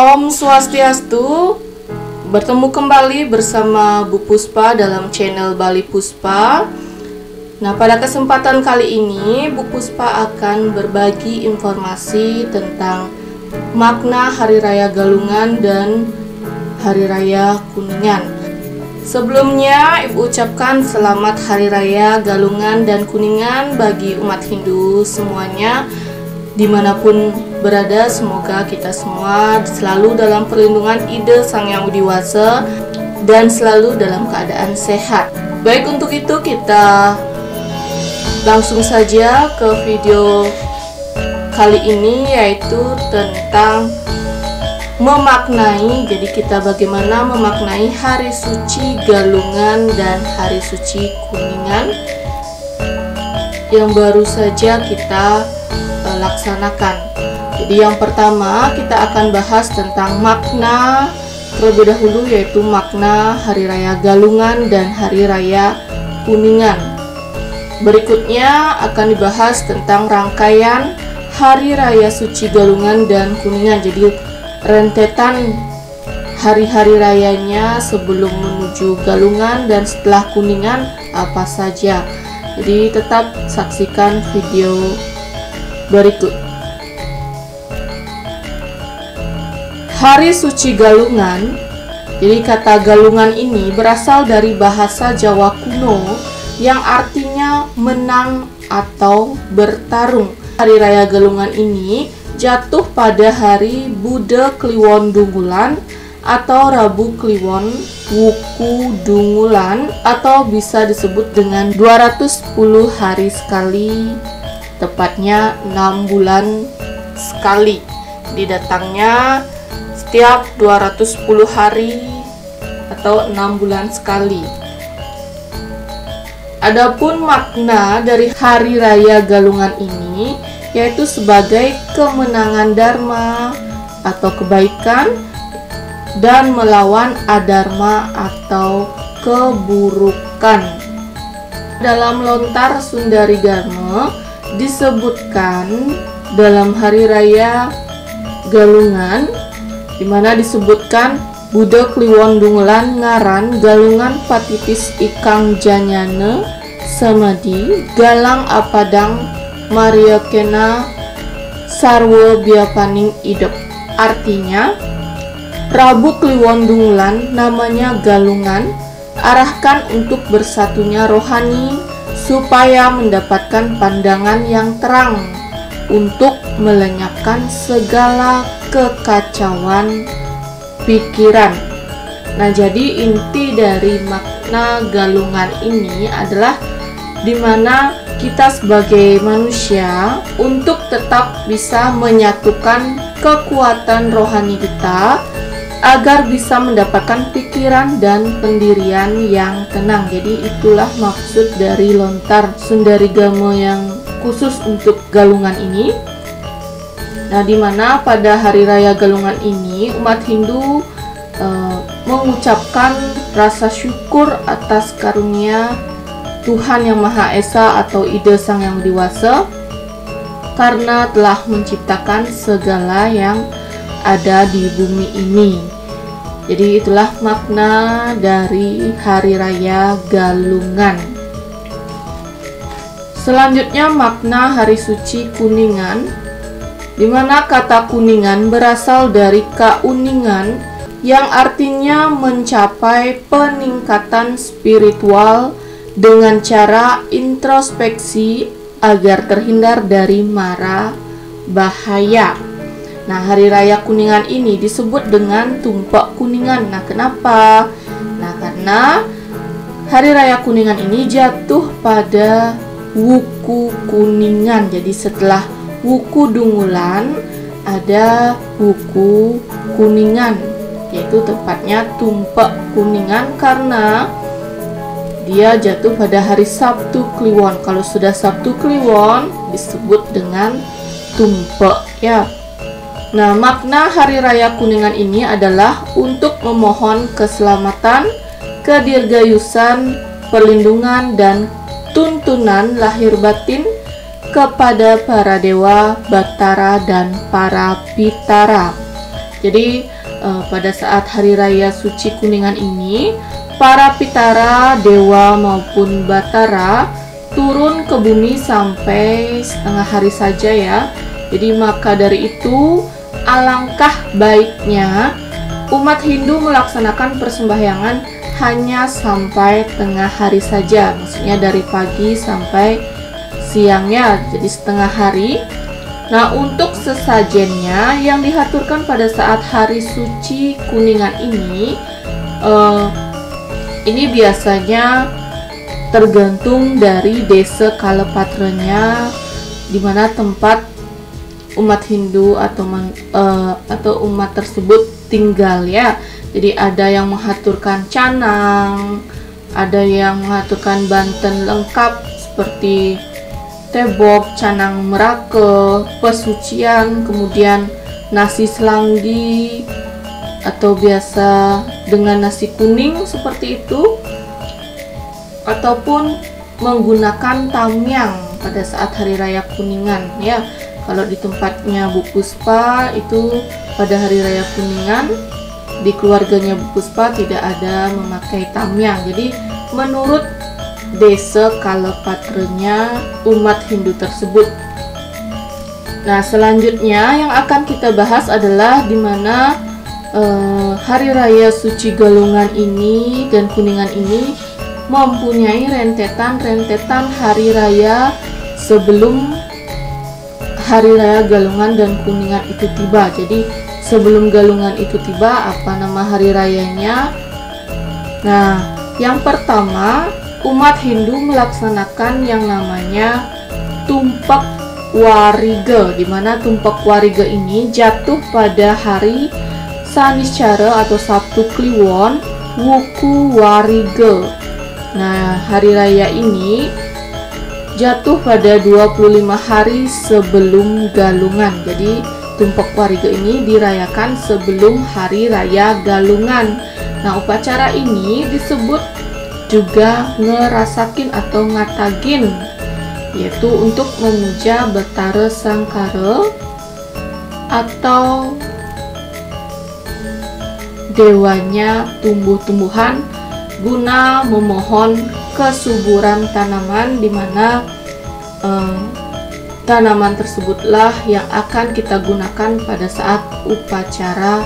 Om Swastiastu, bertemu kembali bersama Bu Puspa dalam channel Bali Puspa. Nah, pada kesempatan kali ini Bu Puspa akan berbagi informasi tentang makna Hari Raya Galungan dan Hari Raya Kuningan. Sebelumnya, Ibu ucapkan selamat Hari Raya Galungan dan Kuningan bagi umat Hindu semuanya. Dimanapun berada, semoga kita semua selalu dalam perlindungan Ida Sang Yang Widi Wasa dan selalu dalam keadaan sehat. Baik, untuk itu kita langsung saja ke video kali ini, yaitu tentang memaknai. Jadi kita bagaimana memaknai Hari Suci Galungan dan Hari Suci Kuningan yang baru saja kita laksanakan. Jadi yang pertama kita akan bahas tentang makna terlebih dahulu, yaitu makna Hari Raya Galungan dan Hari Raya Kuningan. Berikutnya akan dibahas tentang rangkaian Hari Raya Suci Galungan dan Kuningan. Jadi rentetan hari-hari rayanya sebelum menuju Galungan dan setelah Kuningan apa saja. Jadi tetap saksikan video berikut. Hari Suci Galungan. Jadi kata Galungan ini berasal dari bahasa Jawa kuno yang artinya menang atau bertarung. Hari Raya Galungan ini jatuh pada hari Buda Kliwon Dungulan atau Rabu Kliwon Wuku Dungulan, atau bisa disebut dengan 210 hari sekali, tepatnya 6 bulan sekali. Didatangnya setiap 210 hari atau 6 bulan sekali. Adapun makna dari Hari Raya Galungan ini yaitu sebagai kemenangan dharma atau kebaikan dan melawan adharma atau keburukan. Dalam Lontar Sundari Dharma disebutkan dalam Hari Raya Galungan, di mana disebutkan Buda Kliwon Dungulan ngaran Galungan patipis ikang janyane samadi galang apadang Maria Kena sarwa biapaning idep. Artinya, Rabu Kliwon Dungulan namanya Galungan, arahkan untuk bersatunya rohani supaya mendapatkan pandangan yang terang untuk melenyapkan segala kekacauan pikiran. Nah, jadi inti dari makna Galungan ini adalah dimana kita sebagai manusia untuk tetap bisa menyatukan kekuatan rohani kita agar bisa mendapatkan pikiran dan pendirian yang tenang. Jadi itulah maksud dari Lontar Sundari Dharma yang khusus untuk Galungan ini. Nah, dimana pada Hari Raya Galungan ini umat Hindu mengucapkan rasa syukur atas karunia Tuhan Yang Maha Esa atau Ida Sang Yang Widi Wasa karena telah menciptakan segala yang ada di bumi ini. Jadi itulah makna dari Hari Raya Galungan. Selanjutnya makna Hari Suci Kuningan, di mana kata Kuningan berasal dari kauningan yang artinya mencapai peningkatan spiritual dengan cara introspeksi agar terhindar dari mara bahaya. Nah, Hari Raya Kuningan ini disebut dengan Tumpak Kuningan. Nah, kenapa? Nah, karena Hari Raya Kuningan ini jatuh pada Wuku Kuningan. Jadi setelah Wuku Dungulan ada Wuku Kuningan, yaitu tepatnya Tumpak Kuningan karena dia jatuh pada hari Sabtu Kliwon. Kalau sudah Sabtu Kliwon disebut dengan Tumpak, ya. Nah, makna Hari Raya Kuningan ini adalah untuk memohon keselamatan, kedirgayusan, perlindungan, dan tuntunan lahir batin kepada para dewa, batara, dan para pitara. Jadi pada saat hari raya suci Kuningan ini, para pitara, dewa maupun batara turun ke bumi sampai setengah hari saja ya. Jadi maka dari itu alangkah baiknya umat Hindu melaksanakan persembahyangan hanya sampai tengah hari saja, maksudnya dari pagi sampai siangnya, jadi setengah hari. Nah, untuk sesajennya yang dihaturkan pada saat hari suci Kuningan ini biasanya tergantung dari desa kalepatranya, di mana tempat umat Hindu atau umat tersebut tinggal ya. Jadi ada yang menghaturkan canang, ada yang menghaturkan banten lengkap seperti tebok, canang merake, pesucian, kemudian nasi selanggi atau biasa dengan nasi kuning seperti itu, ataupun menggunakan tamyang pada saat hari raya Kuningan ya. Kalau di tempatnya Bu Puspa itu pada hari raya Kuningan, di keluarganya Bu Puspa tidak ada memakai tamyang. Jadi menurut desa kalepatrenya umat Hindu tersebut. Nah, selanjutnya yang akan kita bahas adalah di mana hari raya suci Galungan ini dan Kuningan ini mempunyai rentetan hari raya sebelum hari raya Galungan dan Kuningan itu tiba. Jadi sebelum Galungan itu tiba, apa nama hari rayanya? Nah, yang pertama, umat Hindu melaksanakan yang namanya Tumpak Wariga, di mana Tumpak Wariga ini jatuh pada hari Saniscara atau Sabtu Kliwon Wuku Wariga. Nah, hari raya ini jatuh pada 25 hari sebelum Galungan. Jadi Tumpak Wariga ini dirayakan sebelum hari raya Galungan. Nah, upacara ini disebut juga ngerasakin atau ngatagin, yaitu untuk memuja Betara Sangkara atau dewanya tumbuh-tumbuhan guna memohon kesuburan tanaman, di mana tanaman tersebutlah yang akan kita gunakan pada saat upacara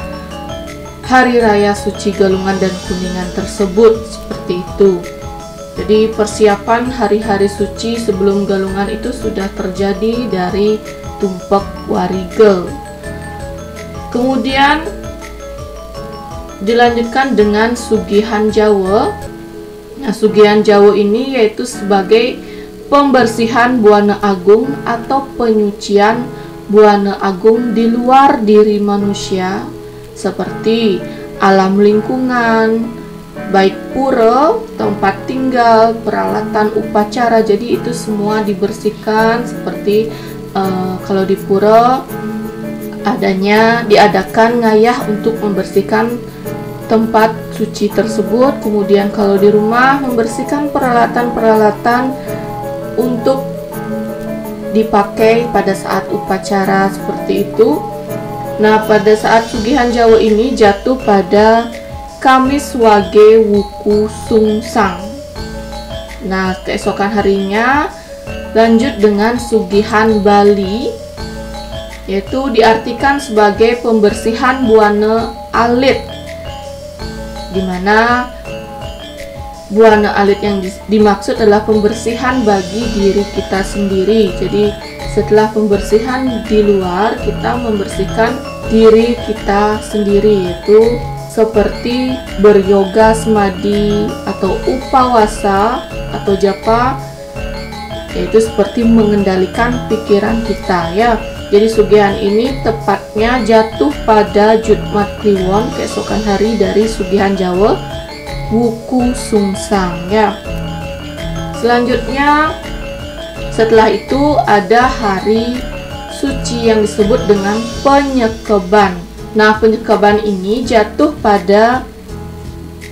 hari raya suci Galungan dan Kuningan tersebut, seperti itu. Jadi persiapan hari-hari suci sebelum Galungan itu sudah terjadi dari Tumpak Wariga. Kemudian dilanjutkan dengan Sugihan Jawa. Nah, Sugihan Jawa ini yaitu sebagai pembersihan buana agung atau penyucian buana agung di luar diri manusia, seperti alam lingkungan, baik pura, tempat tinggal, peralatan upacara. Jadi itu semua dibersihkan, seperti kalau di pura diadakan ngayah untuk membersihkan tempat suci tersebut. Kemudian kalau di rumah membersihkan peralatan-peralatan untuk dipakai pada saat upacara, seperti itu. Nah, pada saat Sugihan Jawa ini jatuh pada Kamis Wage Wuku Sungsang. Nah, keesokan harinya lanjut dengan Sugihan Bali, yaitu diartikan sebagai pembersihan buana alit, di mana buana alit yang dimaksud adalah pembersihan bagi diri kita sendiri. Jadi setelah pembersihan di luar, kita membersihkan diri kita sendiri, yaitu seperti beryoga semadi atau upawasa atau japa, yaitu seperti mengendalikan pikiran kita ya. Jadi Sugihan ini tepatnya jatuh pada Jumat Kliwon, keesokan hari dari Sugihan Jawa Wuku Sungsang ya. Selanjutnya setelah itu ada hari suci yang disebut dengan Penyekeban. Nah, Penyekeban ini jatuh pada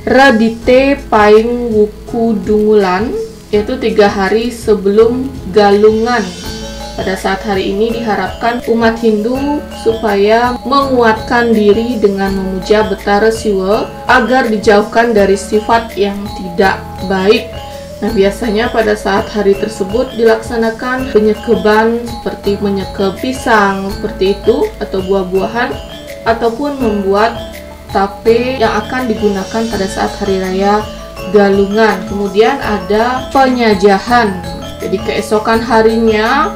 Radite Paing Wuku Dungulan, yaitu 3 hari sebelum Galungan. Pada saat hari ini diharapkan umat Hindu supaya menguatkan diri dengan memuja Betara Siwa agar dijauhkan dari sifat yang tidak baik. Nah, biasanya pada saat hari tersebut dilaksanakan penyekeban seperti menyekep pisang seperti itu atau buah-buahan, ataupun membuat tape yang akan digunakan pada saat hari raya Galungan. Kemudian ada penyajahan. Jadi keesokan harinya,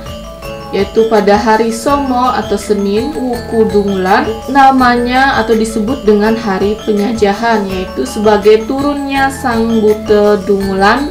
yaitu pada hari Somo atau Senin Wuku Dungulan, namanya atau disebut dengan hari penyajahan, yaitu sebagai turunnya Sang Buddha Dungulan,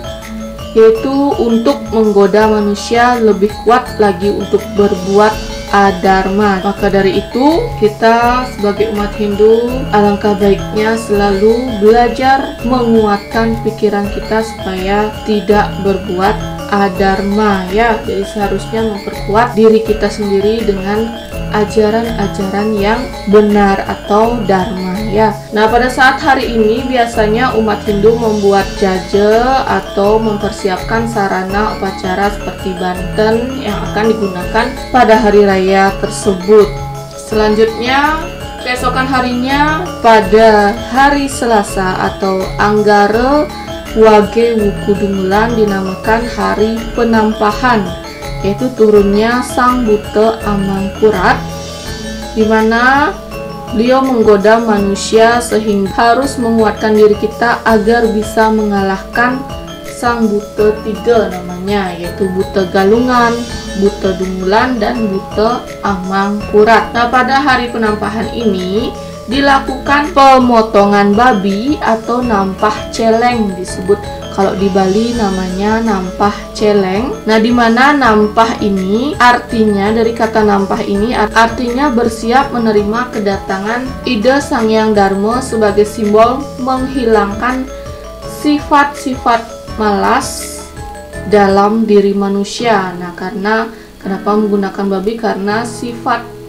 yaitu untuk menggoda manusia lebih kuat lagi untuk berbuat adharma. Maka dari itu, kita sebagai umat Hindu alangkah baiknya selalu belajar menguatkan pikiran kita supaya tidak berbuat adharma ya. Jadi seharusnya memperkuat diri kita sendiri dengan ajaran-ajaran yang benar atau dharma ya. Nah, pada saat hari ini biasanya umat Hindu membuat jaje atau mempersiapkan sarana upacara seperti banten yang akan digunakan pada hari raya tersebut. Selanjutnya, keesokan harinya pada hari Selasa atau Anggara Wage Wuku Dungulan dinamakan hari penampahan, yaitu turunnya Sang Buddha Amangkurat, di mana beliau menggoda manusia sehingga harus menguatkan diri kita agar bisa mengalahkan Sang Buddha tiga namanya, yaitu Buddha Galungan, Buddha Dungulan, dan Buddha Amangkurat. Nah, pada hari penampahan ini dilakukan pemotongan babi atau nampah celeng, disebut kalau di Bali namanya nampah celeng. Nah, di mana nampah ini artinya, dari kata nampah ini artinya bersiap menerima kedatangan Ida Sangyang Dharma sebagai simbol menghilangkan sifat-sifat malas dalam diri manusia. Nah, kenapa menggunakan babi? Karena sifat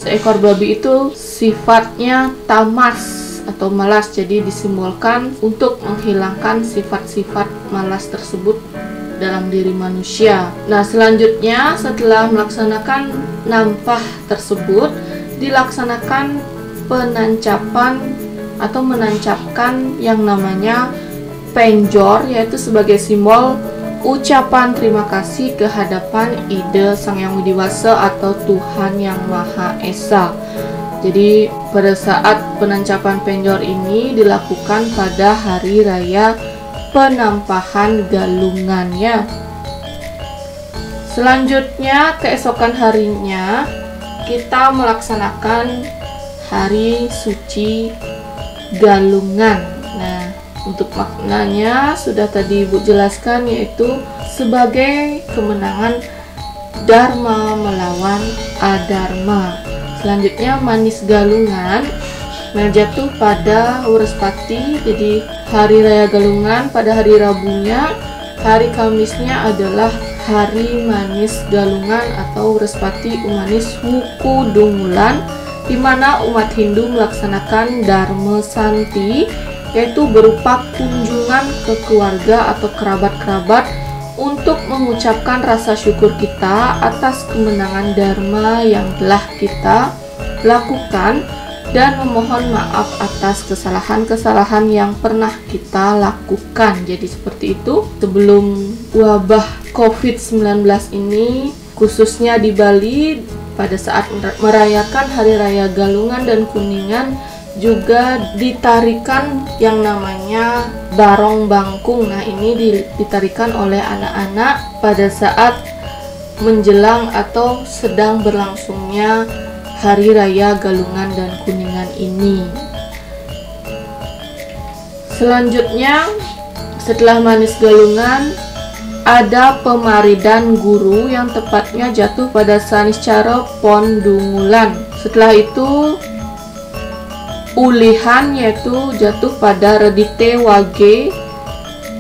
seekor babi itu sifatnya tamas atau malas, jadi disimbolkan untuk menghilangkan sifat-sifat malas tersebut dalam diri manusia. Nah, selanjutnya setelah melaksanakan nampah tersebut dilaksanakan penancapan atau menancapkan yang namanya penjor, yaitu sebagai simbol ucapan terima kasih ke hadapan Ida Sang Hyang Widiwasa atau Tuhan Yang Maha Esa. Jadi pada saat penancapan penjor ini dilakukan pada hari raya penampahan Galungan ya. Selanjutnya keesokan harinya kita melaksanakan hari suci Galungan. Nah, untuk maknanya sudah tadi Ibu jelaskan, yaitu sebagai kemenangan Dharma melawan adharma. Selanjutnya manis Galungan. Nah, jatuh pada Wrespati. Jadi hari raya Galungan pada hari Rabunya, hari Kamisnya adalah hari manis Galungan atau Wrespati Umanis Wuku Dungulan, di mana umat Hindu melaksanakan Dharma Santi, yaitu berupa kunjungan ke keluarga atau kerabat-kerabat untuk mengucapkan rasa syukur kita atas kemenangan Dharma yang telah kita lakukan dan memohon maaf atas kesalahan-kesalahan yang pernah kita lakukan. Jadi seperti itu. Sebelum wabah COVID-19 ini, khususnya di Bali, pada saat merayakan Hari Raya Galungan dan Kuningan, juga ditarikan yang namanya barong bangkung. Nah, ini ditarikan oleh anak-anak pada saat menjelang atau sedang berlangsungnya Hari Raya Galungan dan Kuningan ini. Selanjutnya, setelah manis Galungan, ada pemaridan guru yang tepatnya jatuh pada Saniscara Pon Dungulan. Setelah itu ulihan, yaitu jatuh pada Redite Wage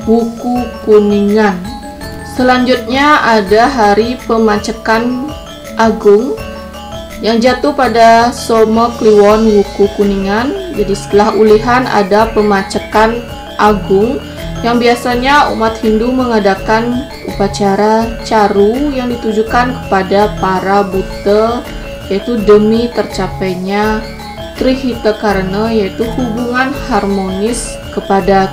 Wuku Kuningan. Selanjutnya ada hari pemacekan agung yang jatuh pada Somo Kliwon Wuku Kuningan. Jadi setelah ulihan ada pemacekan agung yang biasanya umat Hindu mengadakan upacara caru yang ditujukan kepada para buta, yaitu demi tercapainya Trihita Karana, yaitu hubungan harmonis kepada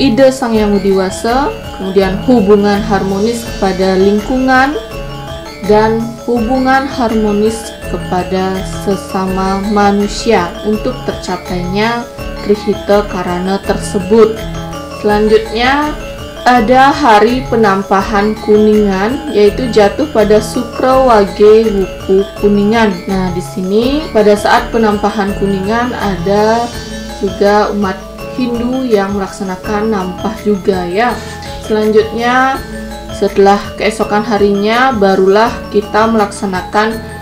ide Sang Yang Widiwasa, kemudian hubungan harmonis kepada lingkungan, dan hubungan harmonis kepada sesama manusia untuk tercapainya Trihita Karana tersebut. Selanjutnya ada hari penampahan Kuningan, yaitu jatuh pada Sukra Wage Wuku Kuningan. Nah, di sini pada saat penampahan Kuningan ada juga umat Hindu yang melaksanakan nampah juga ya. Selanjutnya setelah keesokan harinya barulah kita melaksanakan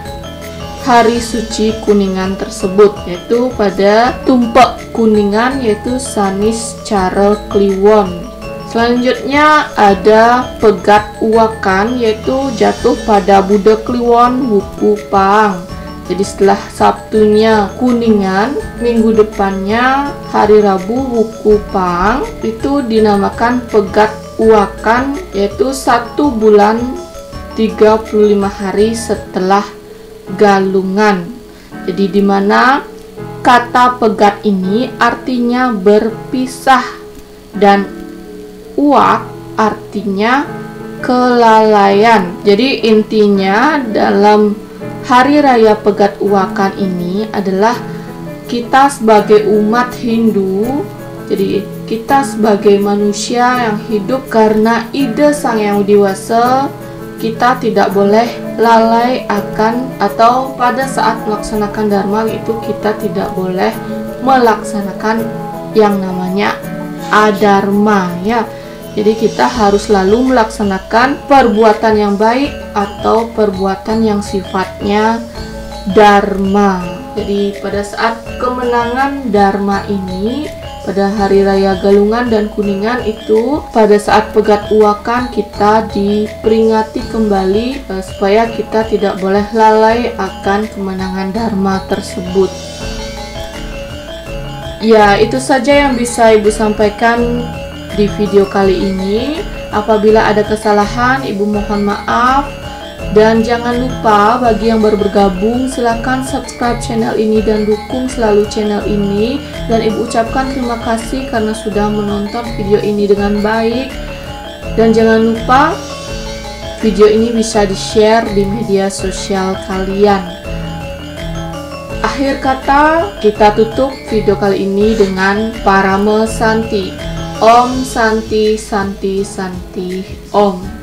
hari suci Kuningan tersebut, yaitu pada Tumpak Kuningan, yaitu Sanis Cara Kliwon. Selanjutnya ada Pegat Uwakan, yaitu jatuh pada Buddha Kliwon Wuku Pang. Jadi setelah Sabtunya Kuningan, minggu depannya hari Rabu Wuku Pang, itu dinamakan Pegat Uwakan, yaitu 1 bulan 35 hari setelah Galungan. Jadi dimana kata pegat ini artinya berpisah dan uak artinya kelalaian. Jadi intinya dalam hari raya Pegat Uwakan ini adalah kita sebagai umat Hindu, jadi kita sebagai manusia yang hidup karena ide Sang Yang Widiwasa, kita tidak boleh lalai akan, atau pada saat melaksanakan dharma itu kita tidak boleh melaksanakan yang namanya adharma ya. Jadi kita harus selalu melaksanakan perbuatan yang baik atau perbuatan yang sifatnya dharma. Jadi pada saat kemenangan dharma ini, pada hari raya Galungan dan Kuningan itu, pada saat Pegat Uwakan kita diperingati kembali supaya kita tidak boleh lalai akan kemenangan dharma tersebut. Ya, itu saja yang bisa Ibu sampaikan di video kali ini. Apabila ada kesalahan, Ibu mohon maaf. Dan jangan lupa bagi yang baru bergabung, silahkan subscribe channel ini dan dukung selalu channel ini. Dan Ibu ucapkan terima kasih karena sudah menonton video ini dengan baik. Dan jangan lupa video ini bisa di-share di media sosial kalian. Akhir kata, kita tutup video kali ini dengan Parama Santi. Om Santi Santi Santi Om.